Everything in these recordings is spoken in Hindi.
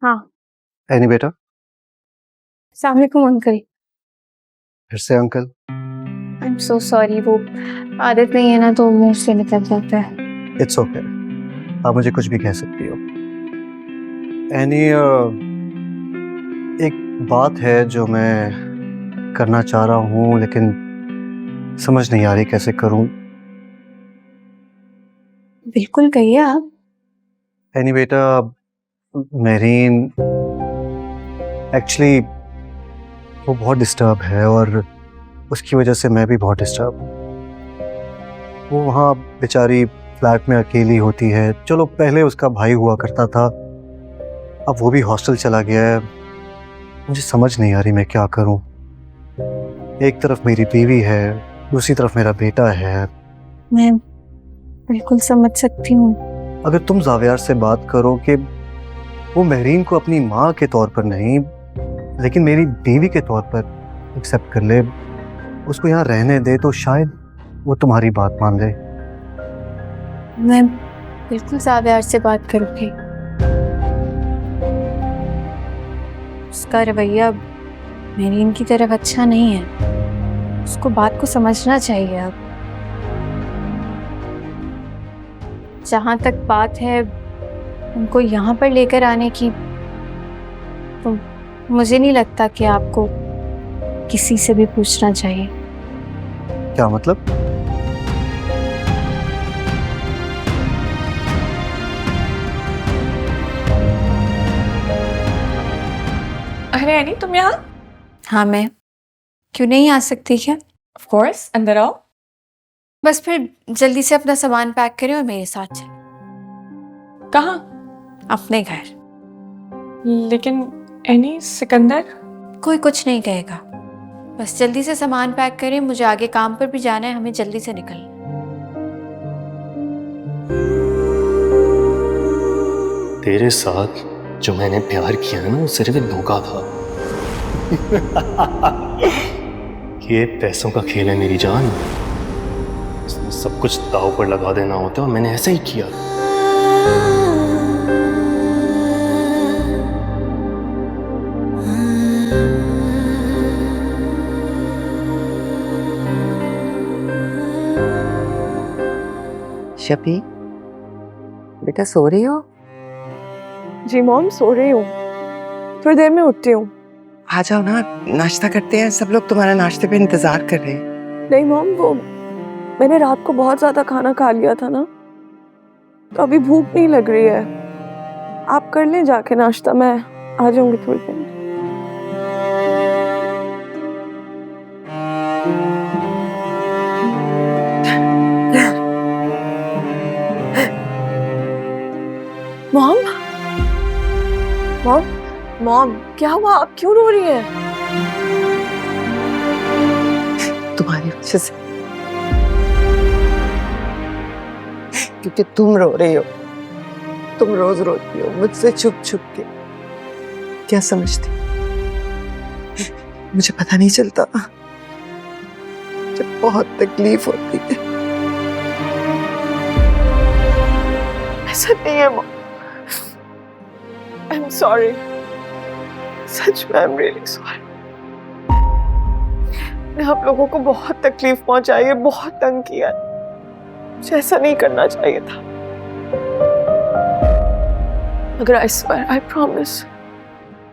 हाँ। एनी बेटा? अस्सलाम वालेकुम अंकल। फिर से uncle? I am so sorry, वो आदत नहीं है ना तो मुंह से निकल जाता है। इट्स ओके, आप मुझे कुछ भी कह सकती हो। एनी, एक बात है जो मैं करना चाह रहा हूँ लेकिन समझ नहीं आ रही कैसे करूँ। बिल्कुल कहिए आप। एनी बेटा, मेरीन एक्चुअली वो बहुत डिस्टर्ब है और उसकी वजह से मैं भी बहुत डिस्टर्ब हूँ। वो वहाँ बेचारी फ्लैट में अकेली होती है। चलो पहले उसका भाई हुआ करता था, अब वो भी हॉस्टल चला गया है। मुझे समझ नहीं आ रही मैं क्या करूँ। एक तरफ मेरी बीवी है, दूसरी तरफ मेरा बेटा है। मैं बिल्कुल समझ सकती हूँ। अगर तुम जावियार से बात करो कि वो महरीन को अपनी माँ के तौर पर नहीं लेकिन मेरी बीवी के तौर पर एक्सेप्ट कर ले, उसको यहाँ रहने दे, तो शायद वो तुम्हारी बात मान ले। मैं बिल्कुल जावियार से बात करूँगी। उसका रवैया मेरीन की तरफ अच्छा नहीं है, उसको बात को समझना चाहिए। अब जहाँ तक बात है उनको यहाँ पर लेकर आने की, तो मुझे नहीं लगता कि आपको किसी से भी पूछना चाहिए। क्या मतलब? अरे एनी, तुम यहाँ? हाँ, मैं क्यों नहीं आ सकती क्या? ऑफ कोर्स, अंदर आओ। बस फिर जल्दी से अपना सामान पैक करें और मेरे साथ चलें। कहाँ? अपने घर। लेकिन एनी, सिकंदर? कोई कुछ नहीं कहेगा, बस जल्दी से सामान पैक करें, मुझे आगे काम पर भी जाना है, हमें जल्दी से निकलना है। तेरे साथ जो मैंने प्यार किया है ना, वो सिर्फ एक धोखा था। ये पैसों का खेल है मेरी जान। इसमें सब कुछ दाव पर लगा देना होता है और मैंने ऐसा ही किया। शफी, बेटा सो रही हो? जी मॉम, सो रही हूँ, थोड़ी देर में उठती हूँ। आ जाओ ना, नाश्ता करते हैं। सब लोग तुम्हारा नाश्ते पे इंतजार कर रहे हैं। नहीं मॉम, वो मैंने रात को बहुत ज्यादा खाना खा लिया था ना, तो अभी भूख नहीं लग रही है। आप कर लें जाके नाश्ता, मैं आ जाऊंगी थोड़ी देर में। मॉम, मॉम, मॉम, क्या हुआ? आप क्यों रो रही हैं? तुम्हारी वजह से, क्योंकि तुम रो रही हो। तुम रोज रोती हो मुझसे छुप छुप के। क्या समझती? मुझे पता नहीं चलता जब बहुत तकलीफ होती है। ऐसा नहीं है मॉम, आई एम सॉरी, सच में आई एम रियली सॉरी। मैं आप लोगों को बहुत तकलीफ पहुंचाई है, बहुत तंग किया है। मुझे ऐसा नहीं करना चाहिए था। मगर आई स्वेयर, आई प्रॉमिस,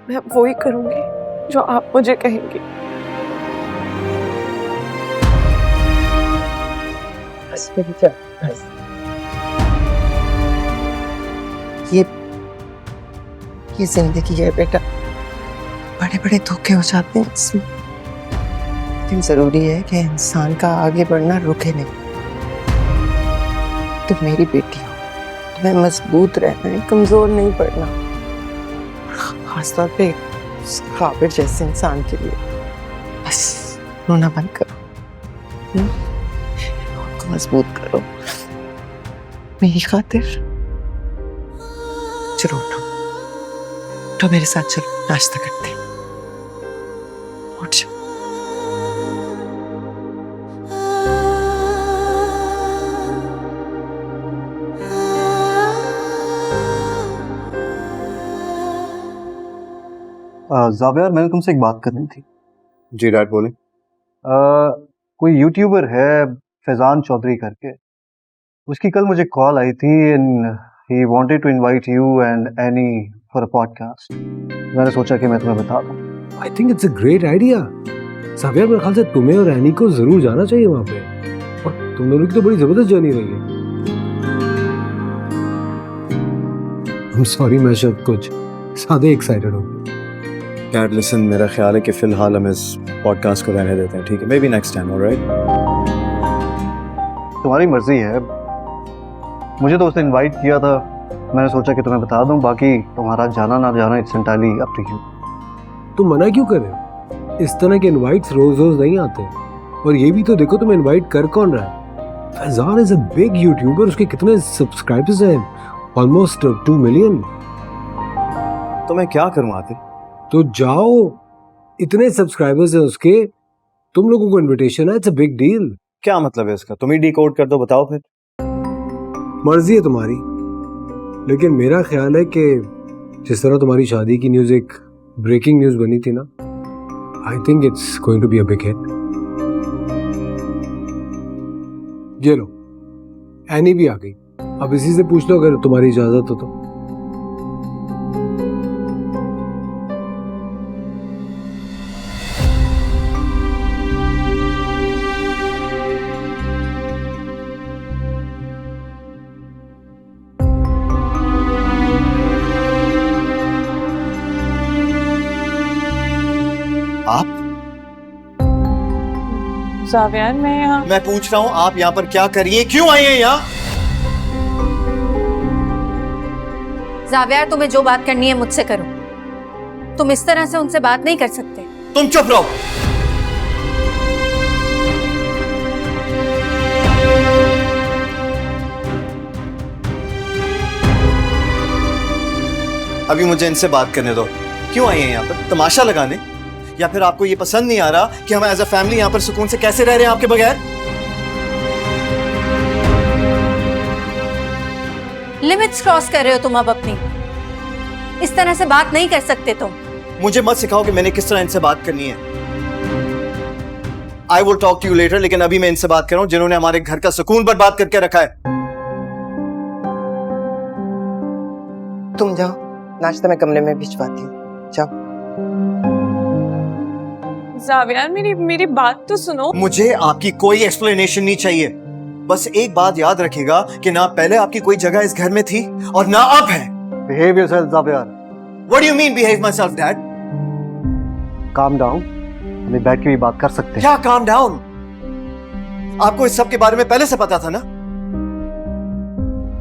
मैं अब वही करूंगी जो आप मुझे कहेंगी। बस मेरी जान, बस। ये जिंदगी है बेटा, बड़े बड़े धोखे हो जाते हैं इसमें। लेकिन जरूरी है कि इंसान का आगे बढ़ना रुके नहीं। तुम मेरी बेटी हो, तुम्हें मजबूत रहना है, कमजोर नहीं पड़ना। खासतौर पे उस काबिर जैसे इंसान के लिए। बस रोना बंद करो, खुद को मजबूत करो मेरी खातिर। चलो उठो, उठो मेरे साथ, चलो नाश्ता करते हैं। उठ जाओ। जावियर, मैंने तुमसे एक बात करनी थी। जी डैड बोले। कोई यूट्यूबर है फैजान चौधरी करके, उसकी कल मुझे कॉल आई थी and he wanted to invite you and Annie for a podcast. मैंने सोचा कि मैं तुम्हें बता दूं। I think it's a great idea. Javier, मेरे ख्याल से तुम्हें और एनी को जरूर जाना चाहिए वहाँ पे। और तुम दोनों की तो बड़ी जबरदस्त जर्नी रही है। I'm sorry, मैं शायद कुछ ज़्यादा एक्साइटेड हूँ। डैड लिसन, मेरा ख्याल है कि फिलहाल हम इस पॉडकास्ट को रहने देते हैं, ठीक है? May be next time, alright? तुम्हारी मर्जी है। मुझे तो उसने इनवाइट किया था, मैंने सोचा कि तुम्हें बता दूं। बाकी तुम्हारा जाना ना जाना it's entirely up to you. तुम मना क्यों कर रहे हो? इस तरह के इनवाइट्स रोज रोज नहीं आते। और ये भी तो देखो तुम इनवाइट कर कौन रहा है। Faizan is a big YouTuber, उसके कितने सब्सक्राइबर्स हैं? Almost 2 million. तो मैं क्या करूँ आतिफ? तो जाओ, इतने सब्सक्राइबर्स हैं उसके, तुम लोगों को इनविटेशन है, इट्स अ बिग डील। क्या मतलब है इसका? तुम ही डिकोड कर दो, बताओ फिर। मर्जी है तुम्हारी, लेकिन मेरा ख्याल है कि जिस तरह तुम्हारी शादी की न्यूज़ एक ब्रेकिंग न्यूज़ बनी थी ना, I think it's going to be a big hit. ये लो, एनी भी आ गई। अब इसी से पूछ लो अगर तुम्हारी इजाजत हो तो। आप? जावियर, मैं पूछ रहा हूँ आप यहाँ पर क्या करिए, क्यों आई हैं यहाँ? जावियर, तुम्हें जो बात करनी है मुझसे करो। तुम इस तरह से उनसे बात नहीं कर सकते। तुम चुप रहो। अभी मुझे इनसे बात करने दो। क्यों आई हैं यहाँ पर? तमाशा लगाने? या फिर आपको ये पसंद नहीं आ रहा कि हम एज अ फैमिली यहाँ पर सुकून से कैसे रह रहे हैं आपके बगैर? लिमिट्स क्रॉस कर रहे हो तुम अब अपनी। इस तरह से बात नहीं कर सकते तुम। मुझे मत सिखाओ कि मैंने किस तरह इनसे बात करनी है। I will talk to you later, लेकिन अभी मैं इनसे बात कर रहा हूं जिन्होंने हमारे घर का सुकून बर्बाद करके रखा है। तुम जाओ, नाश्ता मैं कमरे में भिजवाती हूँ। जाओ। जावियर, मेरी बात तो सुनो। मुझे आपकी कोई एक्सप्लेनेशन नहीं चाहिए। बस एक बात याद रखिएगा कि ना पहले आपकी कोई जगह इस घर में थी और ना अब है। Behave yourself Xavier. What do you mean behave myself, Dad? Calm down, हमें बैठ के भी बात कर सकते हैं। क्या काम डाउन? आपको इस सब के बारे में पहले से पता था ना?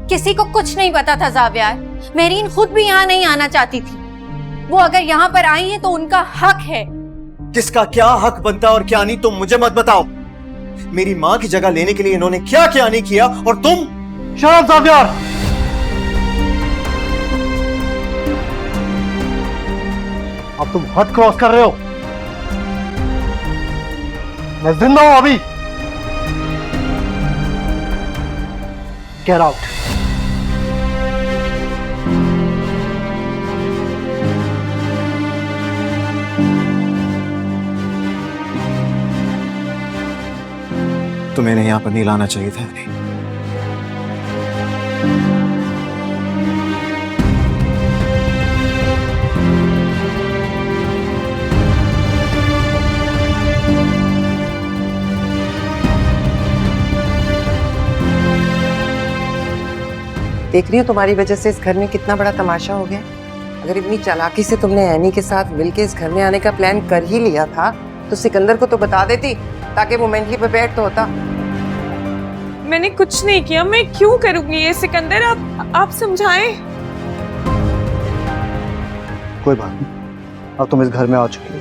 किसी को कुछ नहीं पता था जावियर। मेरीन खुद भी यहाँ नहीं आना चाहती थी। वो अगर यहाँ पर आई है तो उनका हक है। किसका क्या हक बनता और क्या नहीं, तुम मुझे मत बताओ। मेरी माँ की जगह लेने के लिए इन्होंने क्या क्या नहीं किया, और तुम? Shut up Xavier. अब तुम हद क्रॉस कर रहे हो। मैं जिंदा हूं अभी। Get out. तुम्हें यहाँ पर नहीं लाना चाहिए था। देख रही हो तुम्हारी वजह से इस घर में कितना बड़ा तमाशा हो गया। अगर इतनी चालाकी से तुमने एनी के साथ मिलके इस घर में आने का प्लान कर ही लिया था तो सिकंदर को तो बता देती, ताकि वो मेंटली प्रिपेयर्ड तो होता। मैंने कुछ नहीं किया, मैं क्यों करूंगी ये? सिकंदर, आप समझाएं। कोई बात नहीं, अब तुम इस घर में आ चुकी हो।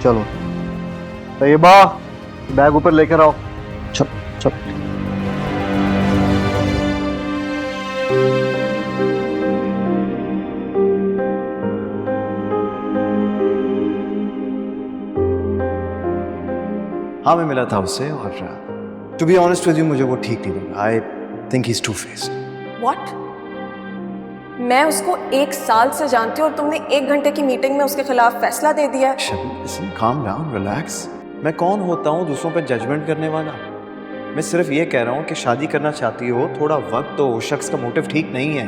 चलो तैयबा, बैग ऊपर लेकर आओ। चलो चलो। हाँ, मैं मिला था उससे और to be honest with you मुझे वो ठीक नहीं लगा। I think he is two faced. What? मैं उसको 1 साल से जानती हूँ और तुमने 1 घंटे की मीटिंग में उसके खिलाफ फैसला दे दिया है। Listen, calm down, relax। मैं कौन होता हूँ दूसरों पर जजमेंट करने वाला? मैं सिर्फ ये कह रहा हूँ कि शादी करना चाहती हो, थोड़ा वक्त दो, उस शख्स का मोटिव ठीक नहीं है।